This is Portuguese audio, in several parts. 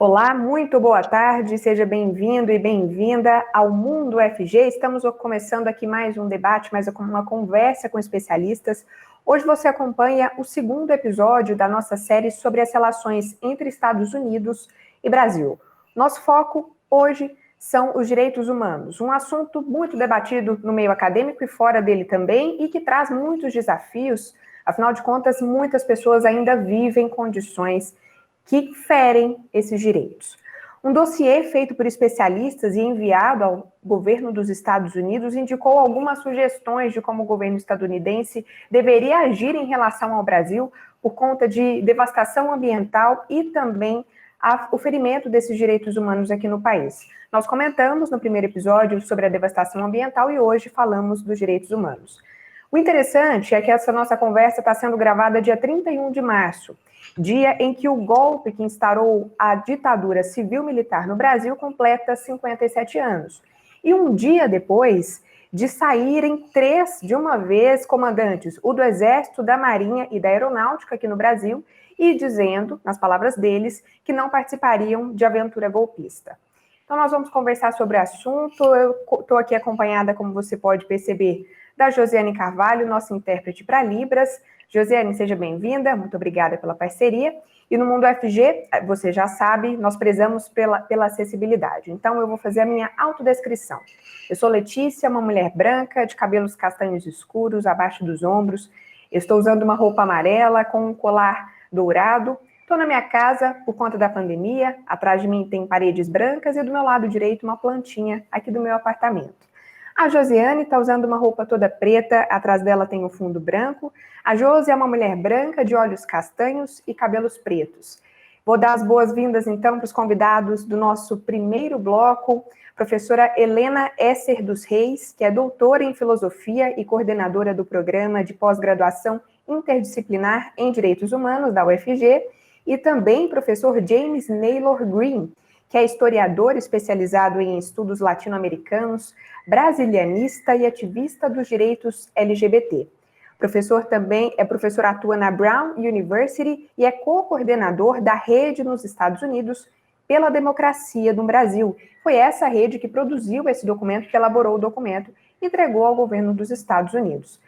Olá, muito boa tarde, seja bem-vindo e bem-vinda ao Mundo UFG. Estamos começando aqui mais um debate, mais uma conversa com especialistas. Hoje você acompanha o segundo episódio da nossa série sobre as relações entre Estados Unidos e Brasil. Nosso foco hoje são os direitos humanos, um assunto muito debatido no meio acadêmico e fora dele também, e que traz muitos desafios. Afinal de contas, muitas pessoas ainda vivem condições que ferem esses direitos. Um dossiê feito por especialistas e enviado ao governo dos Estados Unidos indicou algumas sugestões de como o governo estadunidense deveria agir em relação ao Brasil por conta de devastação ambiental e também o ferimento desses direitos humanos aqui no país. Nós comentamos no primeiro episódio sobre a devastação ambiental e hoje falamos dos direitos humanos. O interessante é que essa nossa conversa está sendo gravada dia 31 de março, dia em que o golpe que instaurou a ditadura civil-militar no Brasil completa 57 anos. E um dia depois de saírem 3, de uma vez, comandantes, o do Exército, da Marinha e da Aeronáutica aqui no Brasil, e dizendo, nas palavras deles, que não participariam de aventura golpista. Então nós vamos conversar sobre o assunto. Eu estou aqui acompanhada, como você pode perceber, da Josiane Carvalho, nossa intérprete para Libras. Josiane, seja bem-vinda, muito obrigada pela parceria. E no Mundo UFG, você já sabe, nós prezamos pela acessibilidade. Então, eu vou fazer a minha autodescrição. Eu sou Letícia, uma mulher branca, de cabelos castanhos escuros, abaixo dos ombros. Eu estou usando uma roupa amarela com um colar dourado. Estou na minha casa por conta da pandemia. Atrás de mim tem paredes brancas e do meu lado direito uma plantinha aqui do meu apartamento. A Josiane está usando uma roupa toda preta, atrás dela tem um fundo branco. A Josi é uma mulher branca, de olhos castanhos e cabelos pretos. Vou dar as boas-vindas, então, para os convidados do nosso primeiro bloco, professora Helena Esser dos Reis, que é doutora em filosofia e coordenadora do programa de pós-graduação interdisciplinar em Direitos Humanos da UFG, e também professor James Naylor Green, que é historiador especializado em estudos latino-americanos, brasilianista e ativista dos direitos LGBT. Professor atua na Brown University e é co-coordenador da rede nos Estados Unidos pela democracia no Brasil. Foi essa rede que produziu esse documento, que elaborou o documento e entregou ao governo dos Estados Unidos.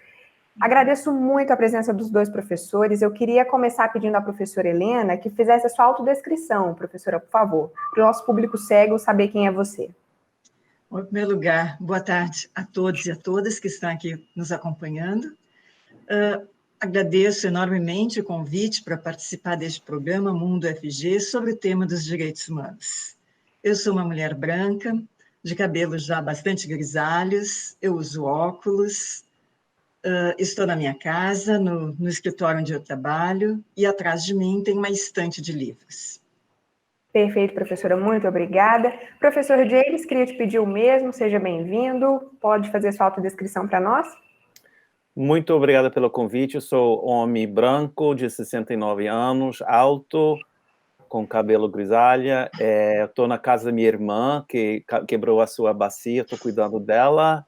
Agradeço muito a presença dos dois professores. Eu queria começar pedindo à professora Helena que fizesse a sua autodescrição, professora, por favor, para o nosso público cego saber quem é você. Em primeiro lugar, boa tarde a todos e a todas que estão aqui nos acompanhando. Agradeço enormemente o convite para participar deste programa Mundo UFG sobre o tema dos direitos humanos. Eu sou uma mulher branca, de cabelos já bastante grisalhos, eu uso óculos, estou na minha casa, no escritório onde eu trabalho, e atrás de mim tem uma estante de livros. Perfeito, professora, muito obrigada. Professor James, queria te pedir o mesmo, seja bem-vindo. Pode fazer sua autodescrição para nós? Muito obrigada pelo convite. Eu sou homem branco, de 69 anos, alto, com cabelo grisalha. Estou na casa da minha irmã, que quebrou a sua bacia. Estou cuidando dela,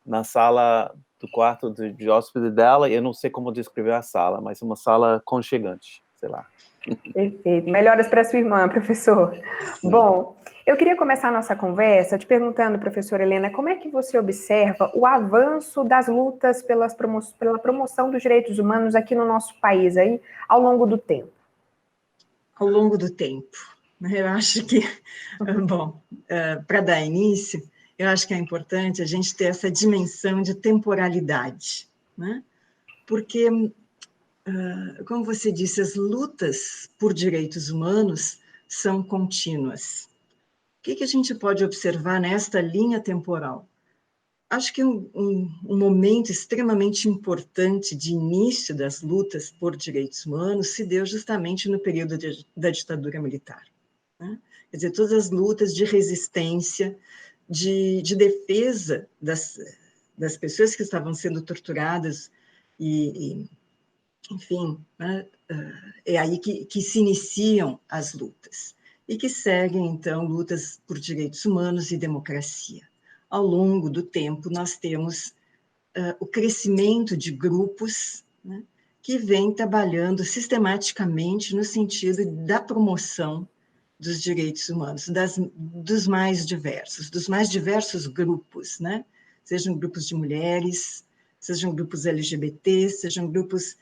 na sala do quarto de hóspede dela. Eu não sei como descrever a sala, mas uma sala aconchegante, sei lá. Perfeito. Melhoras para sua irmã, professor. Sim. Bom, eu queria começar a nossa conversa te perguntando, professora Helena, como é que você observa o avanço das lutas pela promoção dos direitos humanos aqui no nosso país aí, ao longo do tempo? Ao longo do tempo. Eu acho que, bom, para dar início, eu acho que é importante a gente ter essa dimensão de temporalidade, né? Porque, como você disse, as lutas por direitos humanos são contínuas. O que a gente pode observar nesta linha temporal? Acho que um momento extremamente importante de início das lutas por direitos humanos se deu justamente no período da ditadura militar, né? Quer dizer, todas as lutas de resistência, de defesa das pessoas que estavam sendo torturadas enfim, né? É aí que se iniciam as lutas e que seguem, então, lutas por direitos humanos e democracia. Ao longo do tempo, nós temos o crescimento de grupos, né, que vêm trabalhando sistematicamente no sentido da promoção dos direitos humanos, dos mais diversos grupos, né? Sejam grupos de mulheres, sejam grupos LGBT, sejam grupos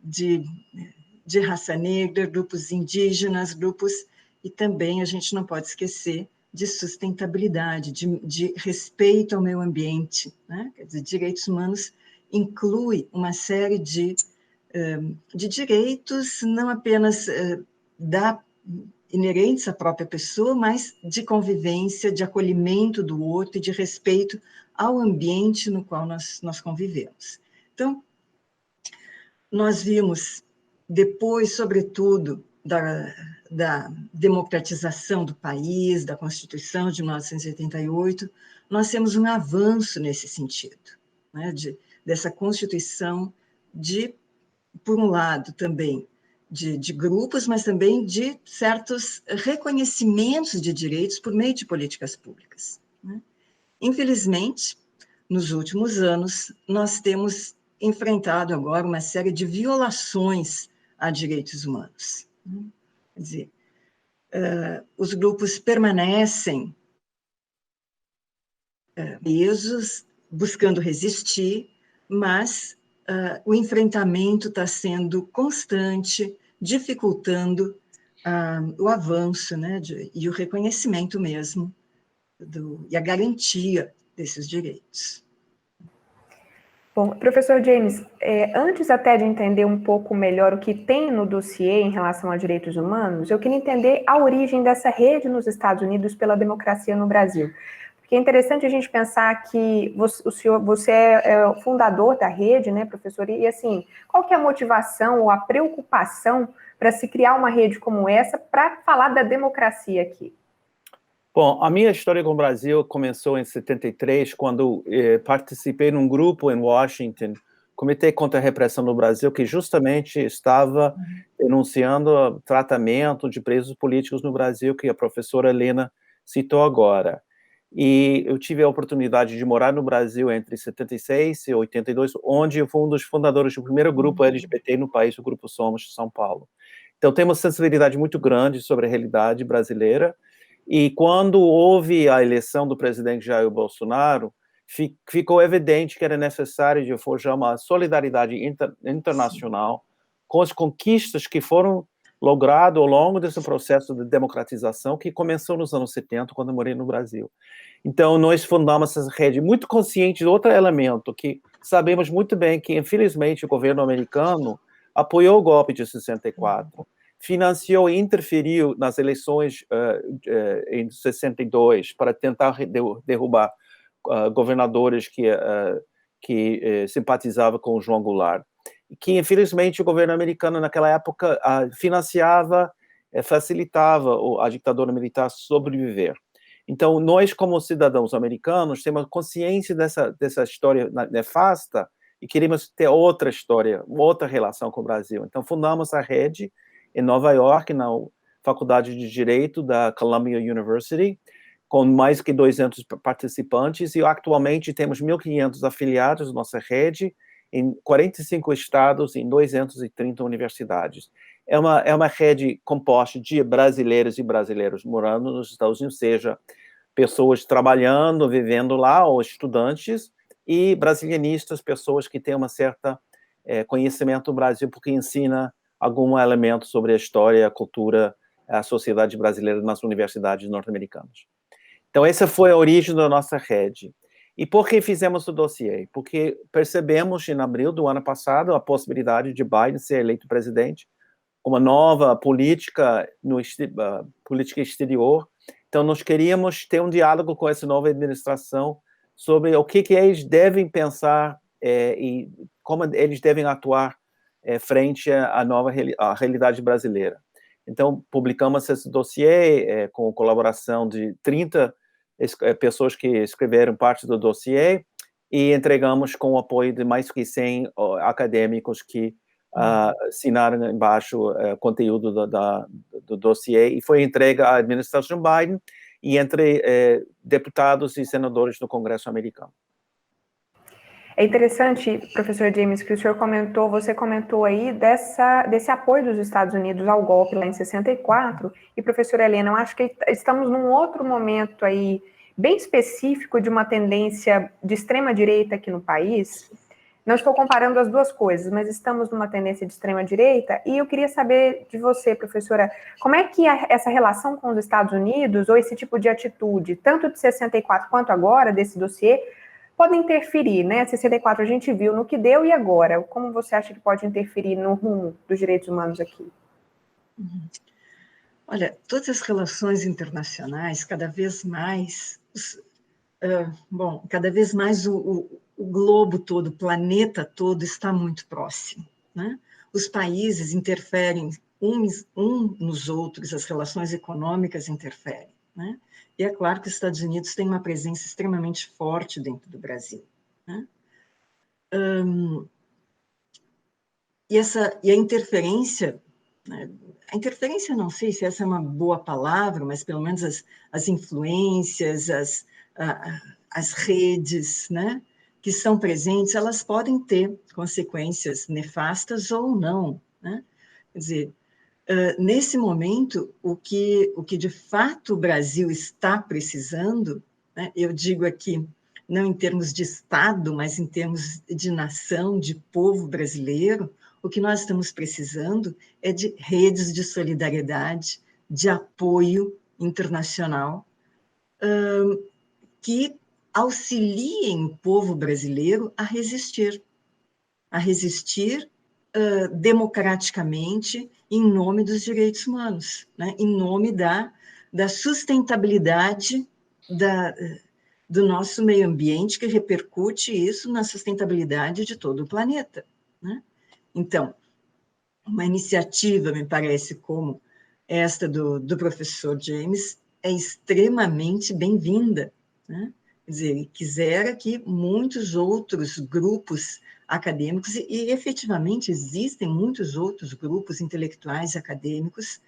de raça negra, grupos indígenas, e também a gente não pode esquecer de sustentabilidade, de respeito ao meio ambiente, né? Quer dizer, direitos humanos inclui uma série de direitos, não apenas inerentes à própria pessoa, mas de convivência, de acolhimento do outro e de respeito ao ambiente no qual nós convivemos. Então, nós vimos, depois, sobretudo, da democratização do país, da Constituição de 1988, nós temos um avanço nesse sentido, né, dessa Constituição por um lado, também de grupos, mas também de certos reconhecimentos de direitos por meio de políticas públicas, né? Infelizmente, nos últimos anos, nós temos enfrentado agora uma série de violações a direitos humanos, né? Quer dizer, os grupos permanecem presos, buscando resistir, mas o enfrentamento está sendo constante, dificultando o avanço, né, e o reconhecimento mesmo, e a garantia desses direitos. Bom, professor James, antes até de entender um pouco melhor o que tem no dossiê em relação a direitos humanos, eu queria entender a origem dessa rede nos Estados Unidos pela democracia no Brasil. Porque é interessante a gente pensar que você é o fundador da rede, né, professor? E, assim, qual que é a motivação ou a preocupação para se criar uma rede como essa para falar da democracia aqui? Bom, a minha história com o Brasil começou em 73, quando participei num grupo em Washington, Comitê contra a Repressão no Brasil, que justamente estava denunciando o tratamento de presos políticos no Brasil, que a professora Helena citou agora. E eu tive a oportunidade de morar no Brasil entre 76 e 82, onde eu fui um dos fundadores do primeiro grupo LGBT no país, o Grupo Somos de São Paulo. Então, temos sensibilidade muito grande sobre a realidade brasileira, e quando houve a eleição do presidente Jair Bolsonaro, ficou evidente que era necessário de forjar uma solidariedade internacional com as conquistas que foram logradas ao longo desse processo de democratização que começou nos anos 70, quando eu morei no Brasil. Então, nós fundamos essa rede muito consciente de outro elemento, que sabemos muito bem que, infelizmente, o governo americano apoiou o golpe de 64, financiou e interferiu nas eleições em 62 para tentar derrubar governadores que simpatizavam com o João Goulart, que, infelizmente, o governo americano, naquela época, financiava, facilitava a ditadura militar sobreviver. Então, nós, como cidadãos americanos, temos consciência dessa história nefasta e queremos ter outra história, outra relação com o Brasil. Então, fundamos a rede em Nova York, na Faculdade de Direito da Columbia University, com mais que 200 participantes, e atualmente temos 1.500 afiliados na nossa rede, em 45 estados, em 230 universidades. É uma rede composta de brasileiros e brasileiros morando nos Estados Unidos, seja pessoas trabalhando, vivendo lá, ou estudantes, e brasilianistas, pessoas que têm uma certa conhecimento do Brasil, porque ensina algum elemento sobre a história, a cultura, a sociedade brasileira nas universidades norte-americanas. Então, essa foi a origem da nossa rede. E por que fizemos o dossiê? Porque percebemos, em abril do ano passado, a possibilidade de Biden ser eleito presidente, uma nova política política exterior. Então, nós queríamos ter um diálogo com essa nova administração sobre o que eles devem pensar e como eles devem atuar frente à nova realidade brasileira. Então, publicamos esse dossiê com colaboração de 30 pessoas que escreveram parte do dossiê e entregamos com o apoio de mais que 100 acadêmicos que assinaram embaixo conteúdo do dossiê, e foi entregue à administração Biden e entre deputados e senadores do Congresso americano. É interessante, professor James, que o senhor comentou, você comentou aí desse apoio dos Estados Unidos ao golpe lá em 64, e professora Helena, eu acho que estamos num outro momento aí, bem específico de uma tendência de extrema-direita aqui no país. Não estou comparando as duas coisas, mas estamos numa tendência de extrema-direita, e eu queria saber de você, professora, como é que essa relação com os Estados Unidos, ou esse tipo de atitude, tanto de 64 quanto agora, desse dossiê, podem interferir, né? 64 a gente viu no que deu, e agora? Como você acha que pode interferir no rumo dos direitos humanos aqui? Olha, todas as relações internacionais, cada vez mais, cada vez mais o globo todo, o planeta todo está muito próximo, né? Os países interferem uns nos outros, as relações econômicas interferem, né? E é claro que os Estados Unidos têm uma presença extremamente forte dentro do Brasil, né? E a interferência, né? A interferência, não sei se essa é uma boa palavra, mas pelo menos as influências, as redes, né, que são presentes, elas podem ter consequências nefastas ou não, né? Quer dizer, nesse momento, o que de fato o Brasil está precisando, né, eu digo aqui, não em termos de Estado, mas em termos de nação, de povo brasileiro, o que nós estamos precisando é de redes de solidariedade, de apoio internacional, que auxiliem o povo brasileiro a resistir democraticamente em nome dos direitos humanos, né? Em nome da sustentabilidade do nosso meio ambiente, que repercute isso na sustentabilidade de todo o planeta, né? Então, uma iniciativa, me parece, como esta do professor James, é extremamente bem-vinda, né? Quer dizer, ele quisera que muitos outros grupos acadêmicos, e efetivamente existem muitos outros grupos intelectuais acadêmicos,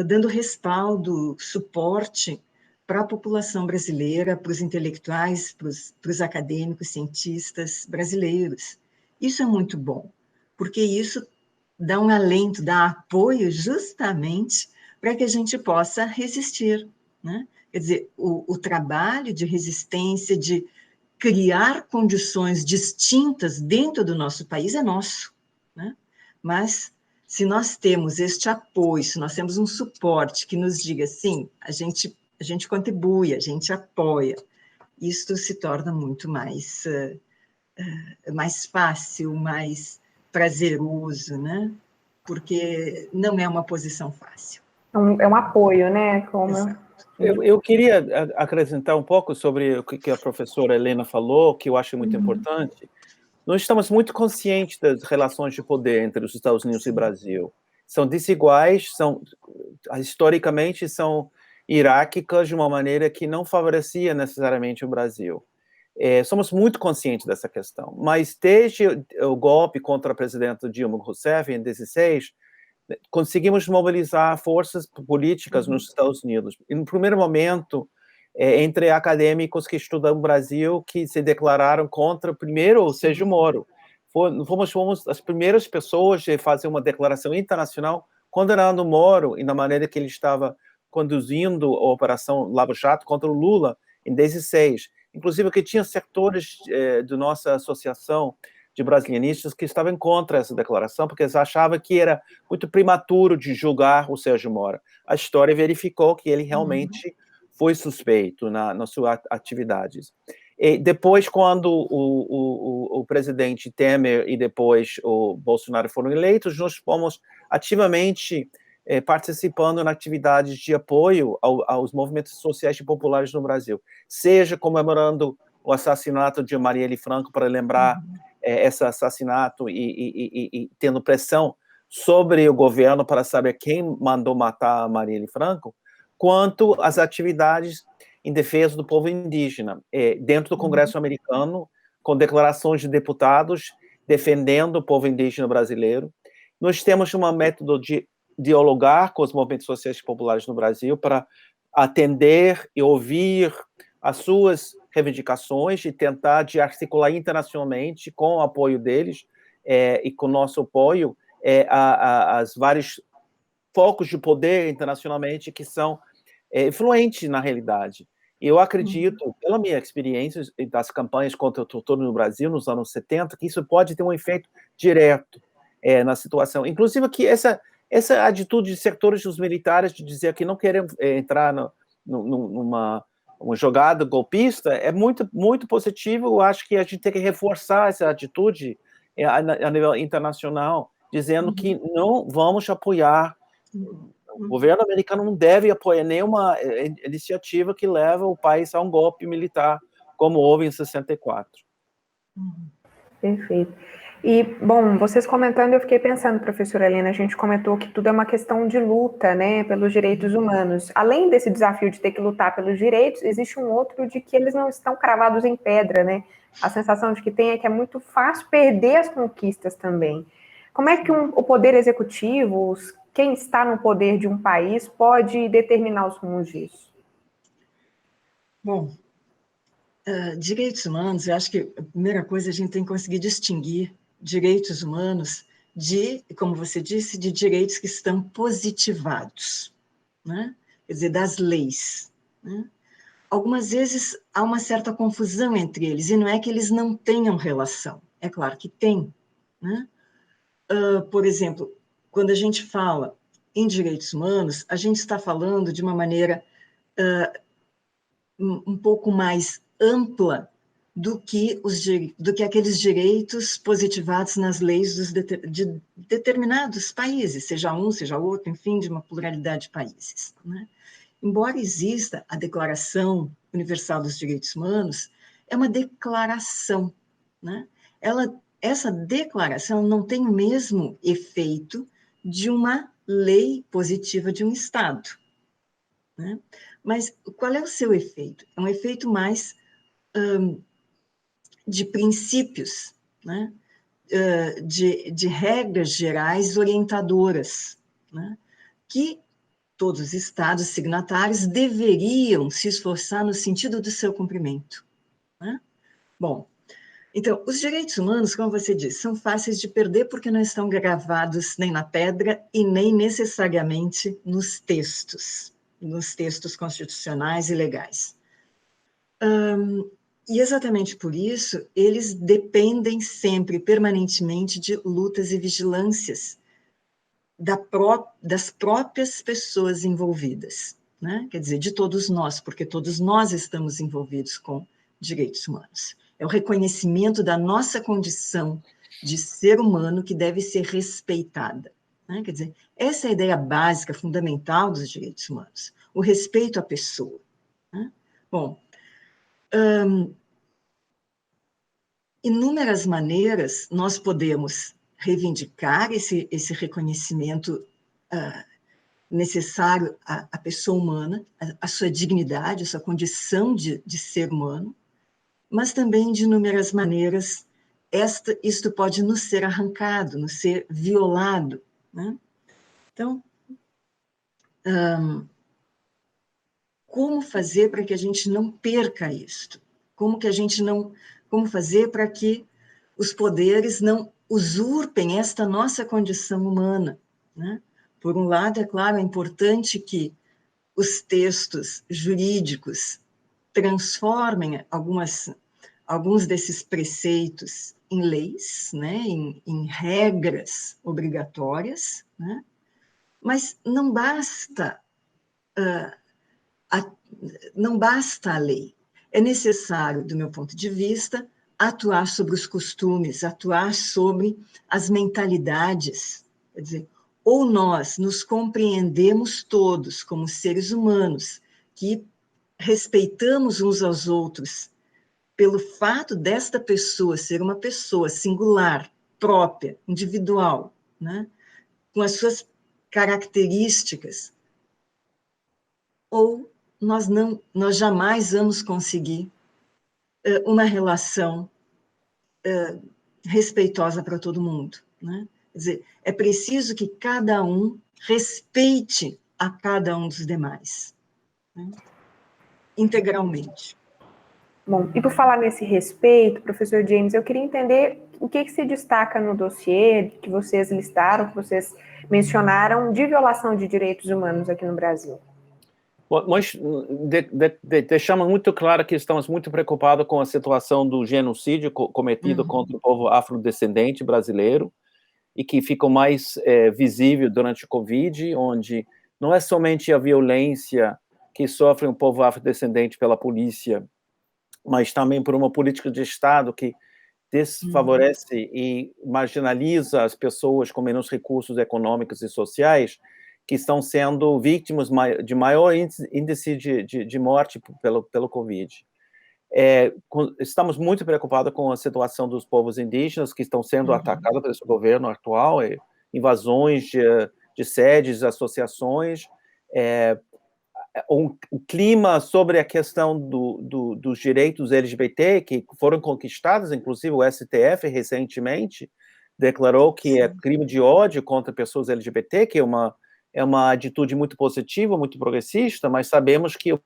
dando respaldo, suporte para a população brasileira, para os intelectuais, para os acadêmicos, cientistas brasileiros. Isso é muito bom, porque isso dá um alento, dá apoio justamente para que a gente possa resistir, né? Quer dizer, o trabalho de resistência, de criar condições distintas dentro do nosso país é nosso, né? Mas se nós temos este apoio, se nós temos um suporte que nos diga, sim, a gente contribui, a gente apoia, isto se torna muito mais fácil, mais prazeroso, né? Porque não é uma posição fácil. É um apoio, né? Eu queria acrescentar um pouco sobre o que a professora Helena falou, que eu acho muito importante. Nós estamos muito conscientes das relações de poder entre os Estados Unidos e o Brasil. São desiguais, historicamente são hierárquicas de uma maneira que não favorecia necessariamente o Brasil. Somos muito conscientes dessa questão, mas desde o golpe contra a presidenta Dilma Rousseff em 2016, conseguimos mobilizar forças políticas nos Estados Unidos. E no primeiro momento, entre acadêmicos que estudam o Brasil, que se declararam contra, primeiro, o Sérgio Moro. Fomos as primeiras pessoas a fazer uma declaração internacional condenando o Moro e na maneira que ele estava conduzindo a Operação Lava Jato contra o Lula em 2016. Inclusive, que tinha setores da nossa associação de brasilianistas que estavam contra essa declaração, porque eles achavam que era muito prematuro de julgar o Sérgio Moro. A história verificou que ele realmente foi suspeito nas suas atividades. E depois, quando o presidente Temer e depois o Bolsonaro foram eleitos, nós fomos ativamente participando em atividades de apoio aos movimentos sociais e populares no Brasil, seja comemorando o assassinato de Marielle Franco, para lembrar esse assassinato e tendo pressão sobre o governo para saber quem mandou matar a Marielle Franco, quanto às atividades em defesa do povo indígena, dentro do Congresso americano, com declarações de deputados defendendo o povo indígena brasileiro. Nós temos um método de dialogar com os movimentos sociais e populares no Brasil para atender e ouvir as suas reivindicações e tentar de articular internacionalmente com o apoio deles e com o nosso apoio as vários focos de poder internacionalmente que são influentes na realidade. E eu acredito, pela minha experiência das campanhas contra o tortura no Brasil nos anos 70, que isso pode ter um efeito direto na situação. Inclusive que essa atitude de setores dos militares de dizer que não querem entrar numa jogada golpista é muito, muito positivo. Eu acho que a gente tem que reforçar essa atitude a nível internacional, dizendo que não vamos apoiar. O governo americano não deve apoiar nenhuma iniciativa que leva o país a um golpe militar, como houve em 64. Perfeito. E, bom, vocês comentando, eu fiquei pensando, professora Helena, a gente comentou que tudo é uma questão de luta, né, pelos direitos humanos. Além desse desafio de ter que lutar pelos direitos, existe um outro de que eles não estão cravados em pedra, né? A sensação de que tem é que é muito fácil perder as conquistas também. Como é que o poder executivo, quem está no poder de um país, pode determinar os rumos disso? Bom, direitos humanos, eu acho que a primeira coisa a gente tem que conseguir distinguir direitos humanos de, como você disse, de direitos que estão positivados, né? Quer dizer, das leis, né? Algumas vezes há uma certa confusão entre eles, e não é que eles não tenham relação, é claro que tem, né? Por exemplo, quando a gente fala em direitos humanos, a gente está falando de uma maneira um pouco mais ampla do que aqueles direitos positivados nas leis de determinados países, seja um, seja outro, enfim, de uma pluralidade de países, né? Embora exista a Declaração Universal dos Direitos Humanos, é uma declaração, né? Essa declaração não tem o mesmo efeito de uma lei positiva de um Estado, né? Mas qual é o seu efeito? É um efeito mais de princípios, né? De regras gerais orientadoras, né? Que todos os estados signatários deveriam se esforçar no sentido do seu cumprimento, né? Bom, então, os direitos humanos, como você disse, são fáceis de perder porque não estão gravados nem na pedra e nem necessariamente nos textos constitucionais e legais. E exatamente por isso, eles dependem sempre, permanentemente, de lutas e vigilâncias das próprias pessoas envolvidas, né? Quer dizer, de todos nós, porque todos nós estamos envolvidos com direitos humanos. É o reconhecimento da nossa condição de ser humano que deve ser respeitada, né? Quer dizer, essa é a ideia básica, fundamental dos direitos humanos, o respeito à pessoa, né? Bom, inúmeras maneiras nós podemos reivindicar esse reconhecimento necessário à pessoa humana, à sua dignidade, à sua condição de ser humano, mas também de inúmeras maneiras isto pode nos ser arrancado, nos ser violado, né? Então, como fazer para que a gente não perca isto? Como fazer para que os poderes não usurpem esta nossa condição humana, né? Por um lado, é claro, é importante que os textos jurídicos transformem alguns desses preceitos em leis, né? Em regras obrigatórias, né? Mas não basta a lei. É necessário, do meu ponto de vista, atuar sobre os costumes, atuar sobre as mentalidades. Quer dizer, ou nós nos compreendemos todos como seres humanos, que respeitamos uns aos outros, pelo fato desta pessoa ser uma pessoa singular, própria, individual, né? Com as suas características, ou nós jamais vamos conseguir uma relação respeitosa para todo mundo, né? Quer dizer, é preciso que cada um respeite a cada um dos demais, né? Integralmente. Bom, e por falar nesse respeito, professor James, eu queria entender o que se destaca no dossiê que vocês listaram, que vocês mencionaram de violação de direitos humanos aqui no Brasil. Nós deixamos muito claro que estamos muito preocupados com a situação do genocídio cometido contra o povo afrodescendente brasileiro e que ficou mais visível durante o Covid, onde não é somente a violência que sofre o povo afrodescendente pela polícia, mas também por uma política de Estado que desfavorece e marginaliza as pessoas com menos recursos econômicos e sociais, que estão sendo vítimas de maior índice de morte pelo Covid. Estamos muito preocupados com a situação dos povos indígenas que estão sendo atacados pelo esse governo atual, invasões de sedes, associações, um clima sobre a questão dos direitos LGBT que foram conquistados, inclusive o STF recentemente declarou que é crime de ódio contra pessoas LGBT, que é uma atitude muito positiva, muito progressista, mas sabemos que o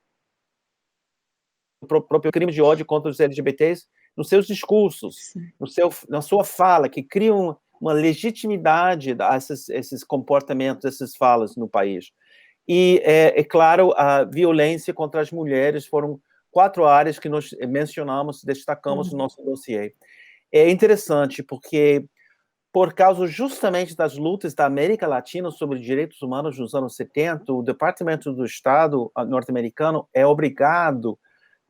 próprio crime de ódio contra os LGBTs, nos seus discursos, na sua fala, que criam uma legitimidade a esses comportamentos, essas falas no país. E, claro, a violência contra as mulheres foram 4 áreas que nós mencionamos, destacamos no nosso dossiê. É interessante, porque por causa justamente das lutas da América Latina sobre direitos humanos nos anos 70, o Departamento do Estado norte-americano é obrigado,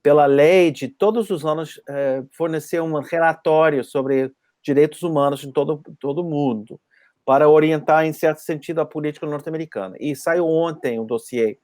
pela lei, de todos os anos fornecer um relatório sobre direitos humanos em todo o mundo, para orientar, em certo sentido, a política norte-americana. E saiu ontem um dossiê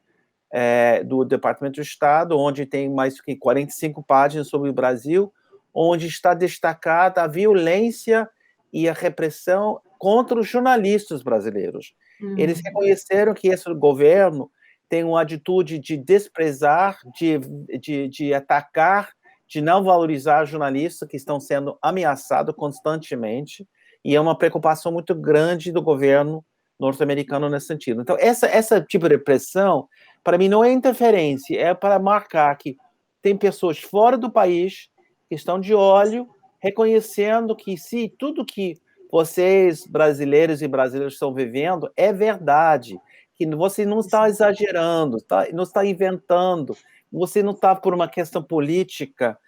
do Departamento do Estado, onde tem mais que 45 páginas sobre o Brasil, onde está destacada a violência e a repressão contra os jornalistas brasileiros. Eles reconheceram que esse governo tem uma atitude de desprezar, de atacar, de não valorizar jornalistas que estão sendo ameaçados constantemente, e é uma preocupação muito grande do governo norte-americano nesse sentido. Então, essa tipo de repressão, para mim, não é interferência, é para marcar que tem pessoas fora do país que estão de olho, reconhecendo que se tudo que vocês, brasileiros e brasileiras, estão vivendo é verdade, que você não está exagerando, não está inventando, você não está por uma questão política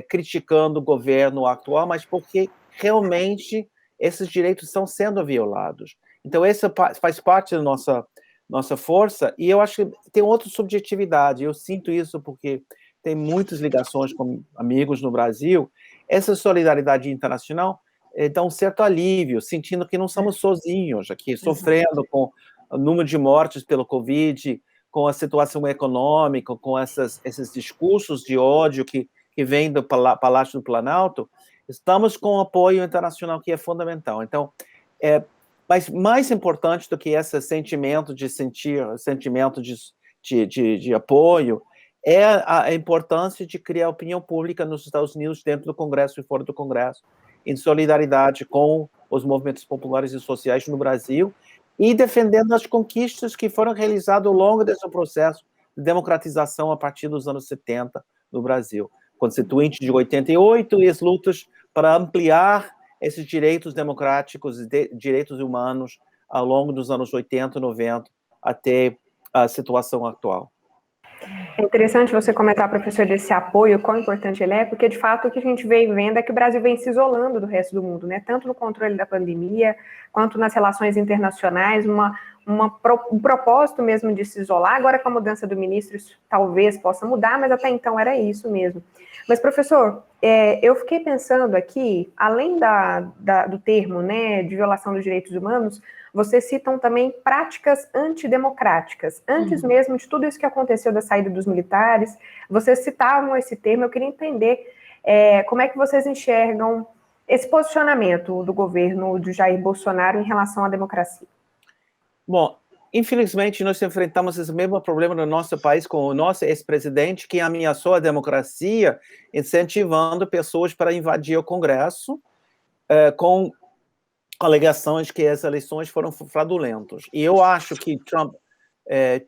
criticando o governo atual, mas porque realmente esses direitos estão sendo violados. Então, essa faz parte da nossa força, e eu acho que tem outra subjetividade, eu sinto isso porque tem muitas ligações com amigos no Brasil, essa solidariedade internacional dá um certo alívio, sentindo que não somos sozinhos aqui, sofrendo com o número de mortes pelo Covid, com a situação econômica, com esses discursos de ódio que vêm do Palácio do Planalto, estamos com o apoio internacional que é fundamental. Então, mas mais importante do que esse sentimento de apoio, é a importância de criar opinião pública nos Estados Unidos, dentro do Congresso e fora do Congresso, em solidariedade com os movimentos populares e sociais no Brasil, e defendendo as conquistas que foram realizadas ao longo desse processo de democratização a partir dos anos 70 no Brasil. Constituinte de 88 e as lutas para ampliar esses direitos democráticos e direitos humanos ao longo dos anos 80 e 90 até a situação atual. É interessante você comentar, professor, desse apoio, quão importante ele é, porque, de fato, o que a gente vem vendo é que o Brasil vem se isolando do resto do mundo, né? Tanto no controle da pandemia, quanto nas relações internacionais, um propósito mesmo de se isolar. Agora, com a mudança do ministro, isso talvez possa mudar, mas até então era isso mesmo. Mas, professor, eu fiquei pensando aqui, além do termo, né, de violação dos direitos humanos, vocês citam também práticas antidemocráticas. Antes mesmo de tudo isso que aconteceu da saída dos militares, vocês citavam esse termo. Eu queria entender como é que vocês enxergam esse posicionamento do governo de Jair Bolsonaro em relação à democracia. Bom, infelizmente, nós enfrentamos esse mesmo problema no nosso país com o nosso ex-presidente, que ameaçou a democracia, incentivando pessoas para invadir o Congresso, com alegações que as eleições foram fraudulentas. E eu acho que Trump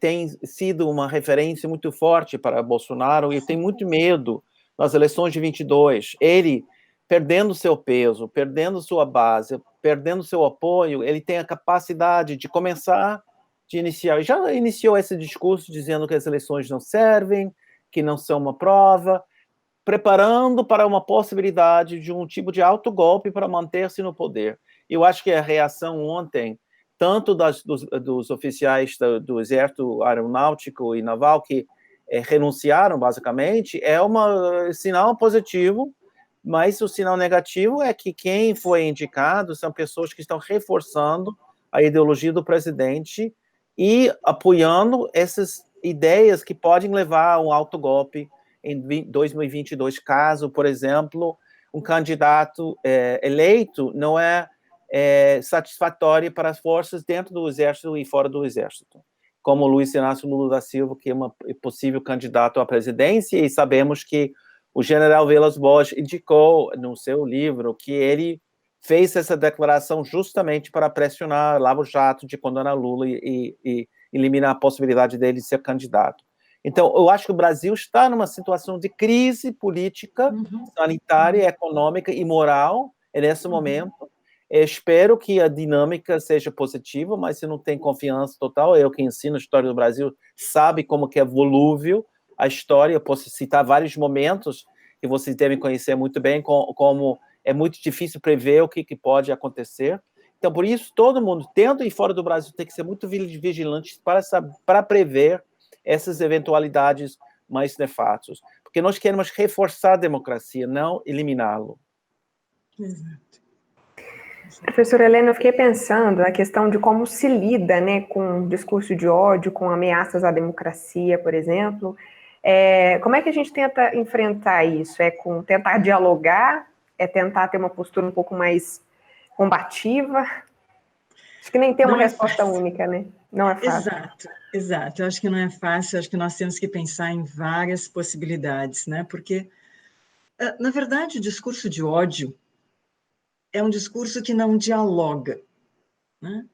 tem sido uma referência muito forte para Bolsonaro, e eu tenho muito medo nas eleições de 22, ele, perdendo seu peso, perdendo sua base, perdendo seu apoio, ele tem a capacidade de começar, de iniciar, já iniciou esse discurso dizendo que as eleições não servem, que não são uma prova, preparando para uma possibilidade de um tipo de autogolpe para manter-se no poder. Eu acho que a reação ontem, tanto dos oficiais do Exército Aeronáutico e Naval, que renunciaram, basicamente, é um sinal positivo, mas o sinal negativo é que quem foi indicado são pessoas que estão reforçando a ideologia do presidente e apoiando essas ideias que podem levar a um autogolpe em 2022, caso, por exemplo, um candidato eleito não é satisfatório para as forças dentro do Exército e fora do Exército, como Luiz Inácio Lula da Silva, que é um possível candidato à presidência, e sabemos que o general Vilas Boas indicou no seu livro que ele fez essa declaração justamente para pressionar Lava Jato de condenar Lula e eliminar a possibilidade dele ser candidato. Então, eu acho que o Brasil está numa situação de crise política, sanitária, econômica e moral nesse momento. Espero que a dinâmica seja positiva, mas se não tem confiança total, eu que ensino a história do Brasil, sabe como que é volúvel a história. Eu posso citar vários momentos que vocês devem conhecer muito bem, como é muito difícil prever o que pode acontecer. Então, por isso, todo mundo, dentro e fora do Brasil, tem que ser muito vigilante para prever essas eventualidades mais nefastas, porque nós queremos reforçar a democracia, não eliminá-lo. Exato. Professora Helena, eu fiquei pensando na questão de como se lida, né, com discurso de ódio, com ameaças à democracia, por exemplo. Como é que a gente tenta enfrentar isso? É com tentar dialogar? É tentar ter uma postura um pouco mais combativa? Acho que nem tem uma resposta única, né? Não é fácil. Exato. Eu acho que não é fácil, acho que nós temos que pensar em várias possibilidades, né? Porque, na verdade, o discurso de ódio é um discurso que não dialoga, né?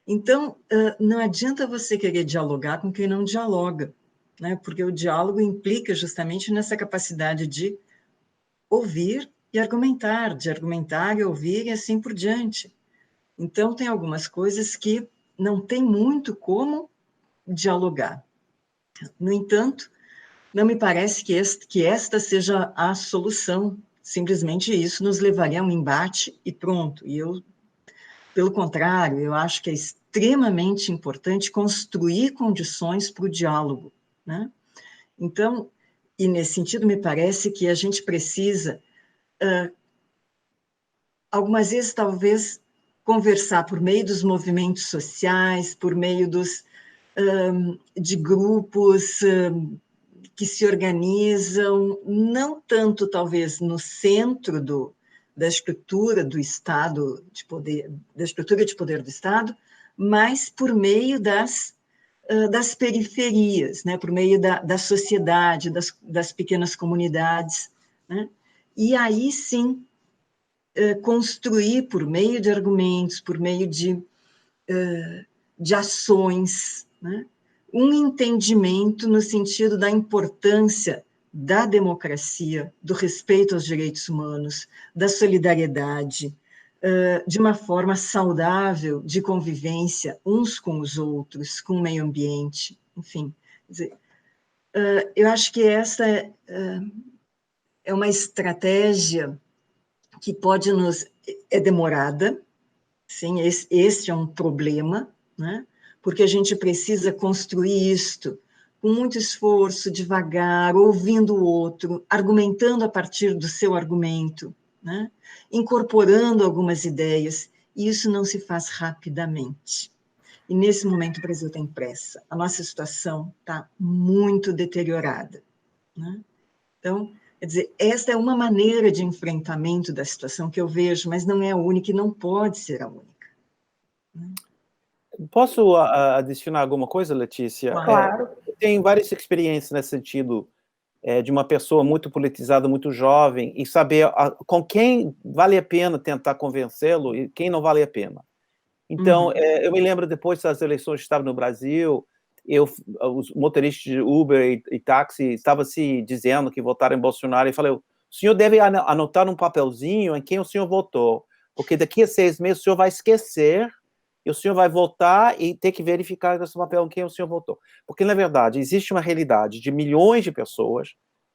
Então, não adianta você querer dialogar com quem não dialoga, né? Porque o diálogo implica justamente nessa capacidade de ouvir e argumentar, de argumentar e ouvir e assim por diante. Então, tem algumas coisas que não tem muito como dialogar. No entanto, não me parece que esta seja a solução. Simplesmente isso nos levaria a um embate e pronto. E eu, pelo contrário, eu acho que é extremamente importante construir condições para o diálogo, né? Então, e nesse sentido, me parece que a gente precisa, algumas vezes, talvez, conversar por meio dos movimentos sociais, por meio de grupos que se organizam, não tanto, talvez, no centro da estrutura do Estado, da estrutura de poder do Estado, mas por meio das periferias, né? Por meio da sociedade, das pequenas comunidades, né? E aí, sim, construir por meio de argumentos, por meio de ações, né? Um entendimento no sentido da importância da democracia, do respeito aos direitos humanos, da solidariedade, de uma forma saudável de convivência uns com os outros, com o meio ambiente, enfim. Quer dizer, eu acho que essa é uma estratégia que pode é demorada, sim, esse é um problema, né? Porque a gente precisa construir isto com muito esforço, devagar, ouvindo o outro, argumentando a partir do seu argumento, né? Incorporando algumas ideias, e isso não se faz rapidamente. E nesse momento o Brasil tem pressa, a nossa situação está muito deteriorada, né? Então, quer dizer, esta é uma maneira de enfrentamento da situação que eu vejo, mas não é a única e não pode ser a única. Posso adicionar alguma coisa, Letícia? Claro. Tem várias experiências nesse sentido, de uma pessoa muito politizada, muito jovem, e saber com quem vale a pena tentar convencê-lo e quem não vale a pena. Então, eu me lembro, depois das eleições que estava no Brasil, os motoristas de Uber e táxi estavam se dizendo que votaram em Bolsonaro, e falei, o senhor deve anotar num papelzinho em quem o senhor votou, porque daqui a 6 meses o senhor vai esquecer, e o senhor vai votar e ter que verificar nesse papel em quem o senhor votou. Porque, na verdade, existe uma realidade de milhões de pessoas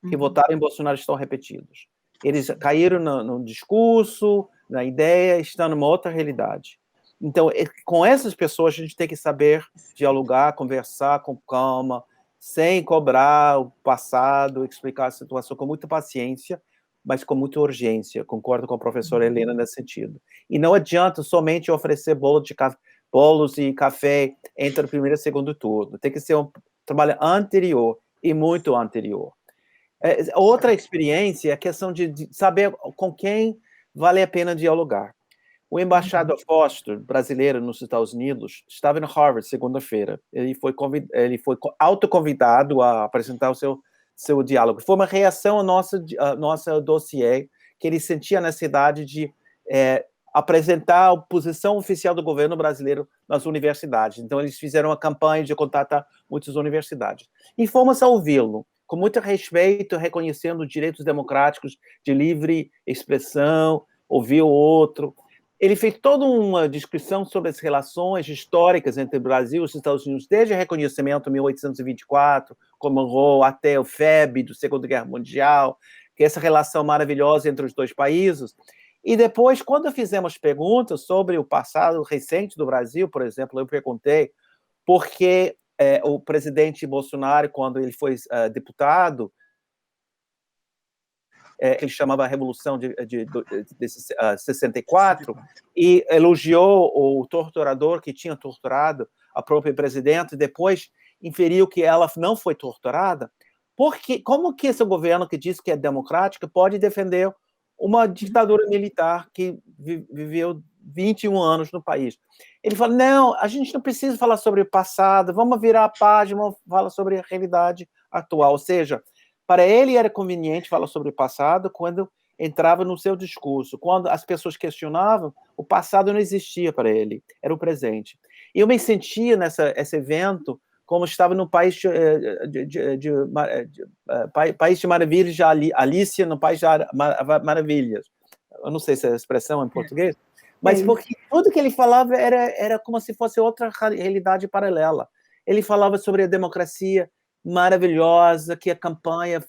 que votaram em Bolsonaro e estão repetidos. Eles caíram no discurso, na ideia, estão numa outra realidade. Então, com essas pessoas, a gente tem que saber dialogar, conversar com calma, sem cobrar o passado, explicar a situação com muita paciência, mas com muita urgência. Concordo com a professora Helena nesse sentido. E não adianta somente oferecer bolos e café entre o primeiro e o segundo turno. Tem que ser um trabalho anterior, e muito anterior. Outra experiência é a questão de saber com quem vale a pena dialogar. O embaixador Foster, brasileiro nos Estados Unidos, estava em Harvard segunda-feira. Ele foi autoconvidado a apresentar o seu diálogo. Foi uma reação ao nosso dossiê, que ele sentia a necessidade de apresentar a posição oficial do governo brasileiro nas universidades. Então, eles fizeram uma campanha de contatar muitas universidades. E fomos a ouvi-lo, com muito respeito, reconhecendo os direitos democráticos de livre expressão, ouvir o outro. Ele fez toda uma descrição sobre as relações históricas entre o Brasil e os Estados Unidos, desde o reconhecimento em 1824, comemorou até o FEB, da Segunda Guerra Mundial, que é essa relação maravilhosa entre os dois países. E depois, quando fizemos perguntas sobre o passado recente do Brasil, por exemplo, eu perguntei por que o presidente Bolsonaro, quando ele foi deputado, que ele chamava a Revolução de 64, e elogiou o torturador que tinha torturado a própria presidente, e depois inferiu que ela não foi torturada. Porque, como que esse governo que diz que é democrático pode defender uma ditadura militar que viveu 21 anos no país? Ele fala, não, a gente não precisa falar sobre o passado, vamos virar a página, vamos falar sobre a realidade atual. Ou seja, para ele era conveniente falar sobre o passado quando entrava no seu discurso. Quando as pessoas questionavam, o passado não existia para ele, era o presente. E eu me sentia nesse evento como estava no País de Maravilhas, de Alice no País de Maravilhas. Eu não sei se é a expressão em português, mas porque tudo que ele falava era como se fosse outra realidade paralela. Ele falava sobre a democracia maravilhosa, que a campanha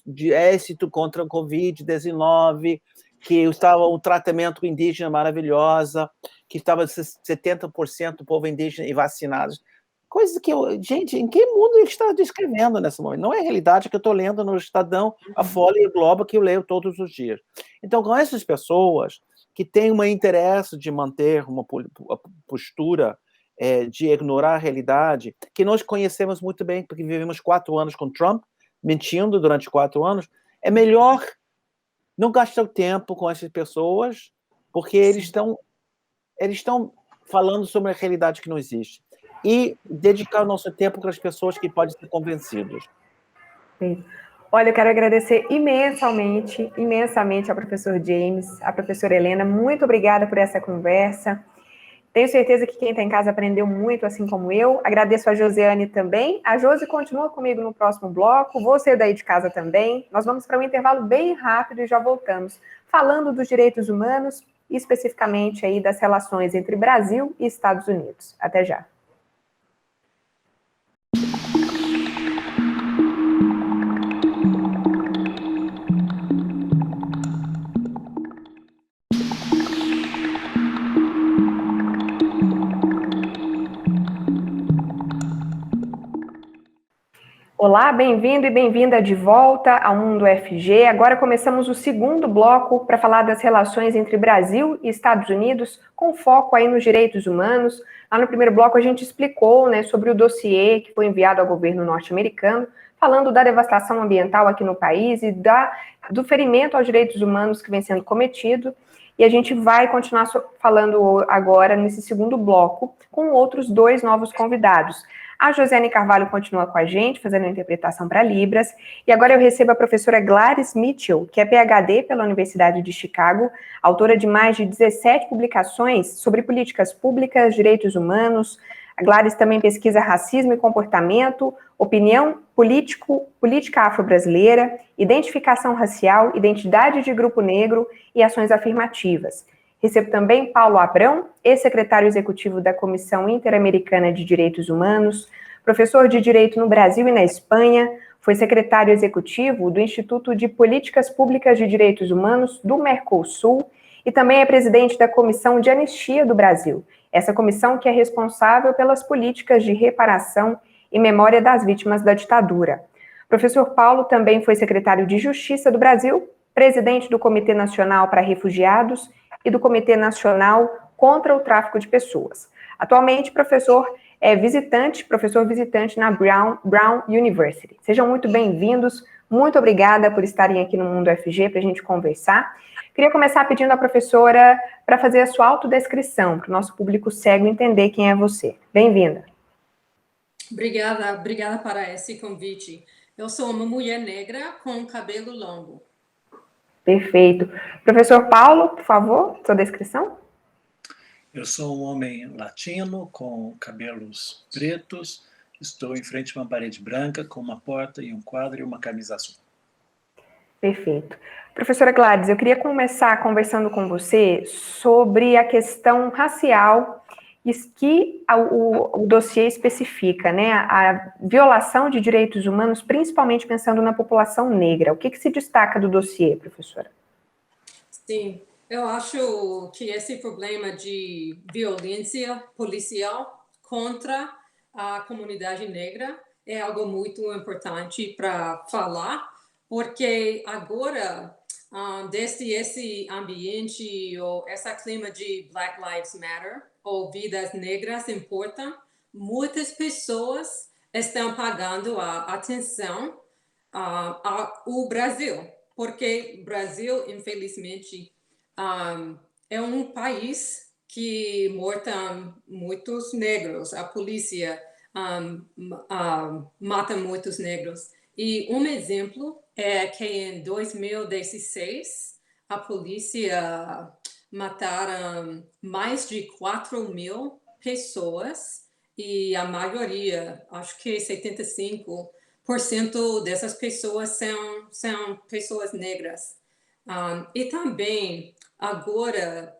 de êxito contra o Covid-19, que estava um tratamento indígena maravilhosa, que estava 70% do povo indígena e vacinados. Coisas que gente, em que mundo ele está descrevendo nesse momento? Não é a realidade que eu estou lendo no Estadão, a Folha e o Globo, que eu leio todos os dias. Então, com essas pessoas que têm um interesse de manter uma postura de ignorar a realidade, que nós conhecemos muito bem, porque vivemos 4 anos com Trump, mentindo durante 4 anos, é melhor não gastar tempo com essas pessoas, porque eles estão falando sobre a realidade que não existe. E dedicar o nosso tempo para as pessoas que podem ser convencidas. Sim. Olha, eu quero agradecer imensamente ao professor James, à professora Helena. Muito obrigada por essa conversa. Tenho certeza que quem está em casa aprendeu muito, assim como eu. Agradeço a Josiane também. A Josi continua comigo no próximo bloco. Vou sair daí de casa também. Nós vamos para um intervalo bem rápido e já voltamos, falando dos direitos humanos e especificamente aí das relações entre Brasil e Estados Unidos. Até já. Olá, bem-vindo e bem-vinda de volta ao Mundo FG. Agora começamos o segundo bloco para falar das relações entre Brasil e Estados Unidos, com foco aí nos direitos humanos. Lá no primeiro bloco a gente explicou, né, sobre o dossiê que foi enviado ao governo norte-americano, falando da devastação ambiental aqui no país e do ferimento aos direitos humanos que vem sendo cometido. E a gente vai continuar falando agora nesse segundo bloco com outros 2 novos convidados. A Josiane Carvalho continua com a gente, fazendo a interpretação para Libras. E agora eu recebo a professora Gladys Mitchell, que é PhD pela Universidade de Chicago, autora de mais de 17 publicações sobre políticas públicas, direitos humanos, A Gladys também pesquisa racismo e comportamento, opinião política afro-brasileira, identificação racial, identidade de grupo negro e ações afirmativas. Recebo também Paulo Abrão, ex-secretário executivo da Comissão Interamericana de Direitos Humanos, professor de Direito no Brasil e na Espanha, foi secretário executivo do Instituto de Políticas Públicas de Direitos Humanos do Mercosul e também é presidente da Comissão de Anistia do Brasil, essa comissão que é responsável pelas políticas de reparação e memória das vítimas da ditadura. O professor Paulo também foi secretário de Justiça do Brasil, presidente do Comitê Nacional para Refugiados e do Comitê Nacional contra o Tráfico de Pessoas. Atualmente, professor visitante na Brown University. Sejam muito bem-vindos, muito obrigada por estarem aqui no Mundo FG para a gente conversar. Queria começar pedindo à professora para fazer a sua autodescrição, para o nosso público cego entender quem é você. Bem-vinda. Obrigada para esse convite. Eu sou uma mulher negra com cabelo longo. Perfeito. Professor Paulo, por favor, sua descrição. Eu sou um homem latino com cabelos pretos, estou em frente a uma parede branca com uma porta e um quadro e uma camisa azul. Perfeito. Professora Gladys, eu queria começar conversando com você sobre a questão racial que o dossiê especifica, né? A violação de direitos humanos, principalmente pensando na população negra. O que se destaca do dossiê, professora? Sim, eu acho que esse problema de violência policial contra a comunidade negra é algo muito importante para falar, porque agora, desde esse ambiente, ou esse clima de Black Lives Matter, ou vidas negras importam, muitas pessoas estão pagando a atenção ao Brasil, porque o Brasil, infelizmente, é um país que mata muitos negros, a polícia mata muitos negros. E um exemplo é que em 2016, a polícia mataram mais de 4.000 pessoas e a maioria, acho que 75% dessas pessoas são pessoas negras. E também agora,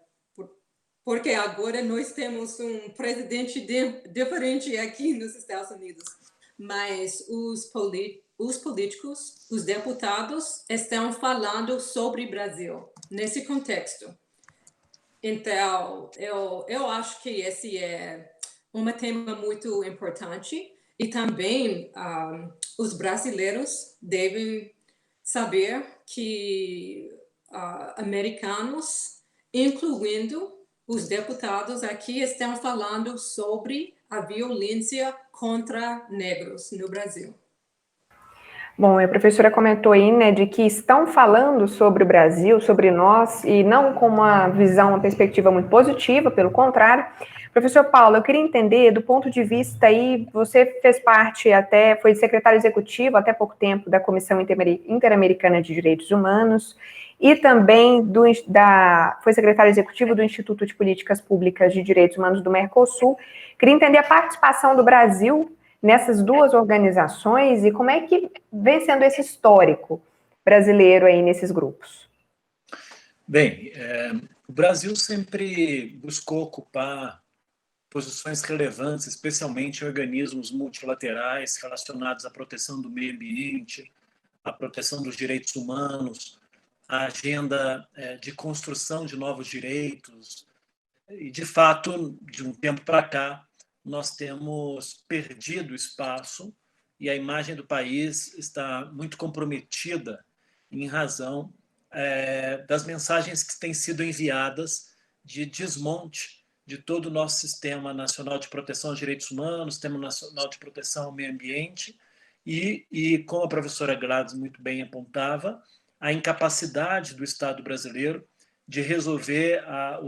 porque agora nós temos um presidente diferente aqui nos Estados Unidos, mas os políticos, os deputados estão falando sobre o Brasil nesse contexto. Então, eu acho que esse é um tema muito importante e também os brasileiros devem saber que americanos, incluindo os deputados aqui, estão falando sobre a violência contra negros no Brasil. Bom, a professora comentou aí, né, de que estão falando sobre o Brasil, sobre nós, e não com uma visão, uma perspectiva muito positiva, pelo contrário. Professor Paulo, eu queria entender, do ponto de vista aí, você fez parte foi secretário executivo até pouco tempo da Comissão Interamericana de Direitos Humanos, e também foi secretário executivo do Instituto de Políticas Públicas de Direitos Humanos do Mercosul. Queria entender a participação do Brasil nessas duas organizações e como é que vem sendo esse histórico brasileiro aí nesses grupos. Bem, o Brasil sempre buscou ocupar posições relevantes, especialmente em organismos multilaterais relacionados à proteção do meio ambiente, à proteção dos direitos humanos, à agenda de construção de novos direitos. E, de fato, de um tempo para cá, nós temos perdido espaço e a imagem do país está muito comprometida em razão das mensagens que têm sido enviadas de desmonte de todo o nosso Sistema Nacional de Proteção aos Direitos Humanos, Sistema Nacional de Proteção ao Meio Ambiente e como a professora Gladys muito bem apontava, a incapacidade do Estado brasileiro de resolver a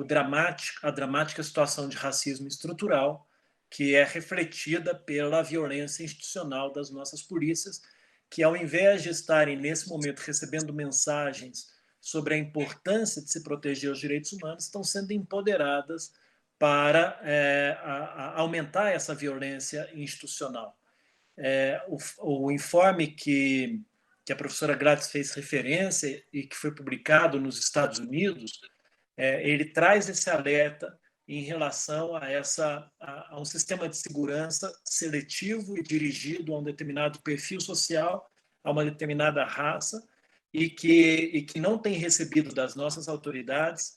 dramática situação de racismo estrutural que é refletida pela violência institucional das nossas polícias, que, ao invés de estarem, nesse momento, recebendo mensagens sobre a importância de se proteger os direitos humanos, estão sendo empoderadas para aumentar essa violência institucional. O informe que a professora Gladys fez referência e que foi publicado nos Estados Unidos, ele traz esse alerta em relação a um sistema de segurança seletivo e dirigido a um determinado perfil social, a uma determinada raça, e que não tem recebido das nossas autoridades